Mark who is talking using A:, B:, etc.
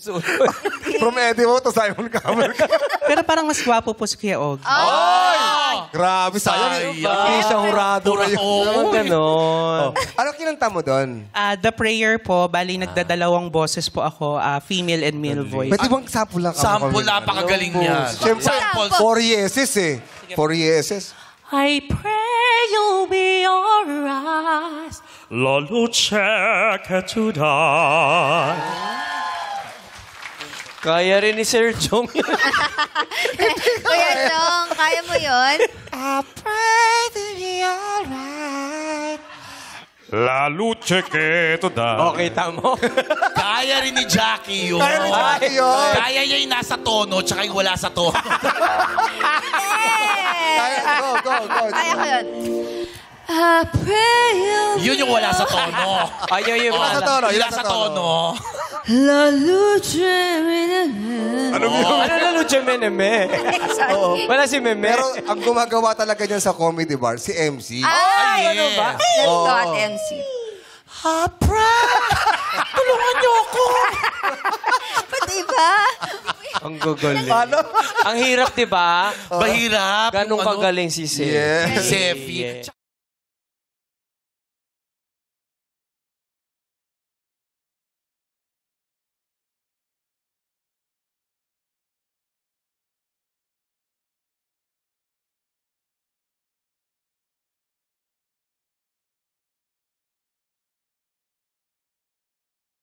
A: From Eddie mo to Simon Cowell.
B: Pero parang mas gwapo po si Kuya Og.
A: Grabe, sayang. Hindi siya hurado ngayon.
C: Oo, ganon.
A: Ano kinanta mo doon?
B: The Prayer po, bali nagdadalawang boses po ako, female and male voice.
A: Pwede bang sample lang?
D: Sample, napakagaling niya.
A: Siyempre,
D: Sample.
A: 4 yeses eh. 4 yeses.
B: I pray you'll be alright.
E: La luce che tu dai.
C: Kaya rin ni Sir Jong.
F: Kuya Chong, kaya mo yun?
A: I pray to be alright.
E: La luce che tu dai.
C: Okay, tamo.
D: Kaya rin ni Jackie yun.
A: Kaya ni Jackie yun.
D: Kaya niya yung nasa tono, tsaka yung wala sa tono.
A: Go.
F: Kaya ko yun. I pray you'll
D: Yun yung wala sa tono.
C: Ayaw yung
A: Wala sa
C: mana.
A: tono.
D: Yung nasa tono.
F: La luce
A: Ano yun?
C: Ano na Lucha Meneme? Wala si Meme.
A: Pero ang gumagawa talaga niyan sa comedy bar, si MC.
F: Ay, ano ba? Let's go
A: Oo.
F: at MC.
D: Tulungan niyo ako.
F: Pati ba?
C: Ang guguling. Ang hirap, di ba?
D: Mahirap.
C: Ganong
D: Yung ano,
C: kagaling si Sir.
A: Yes.
D: Sefi.
C: Yeah.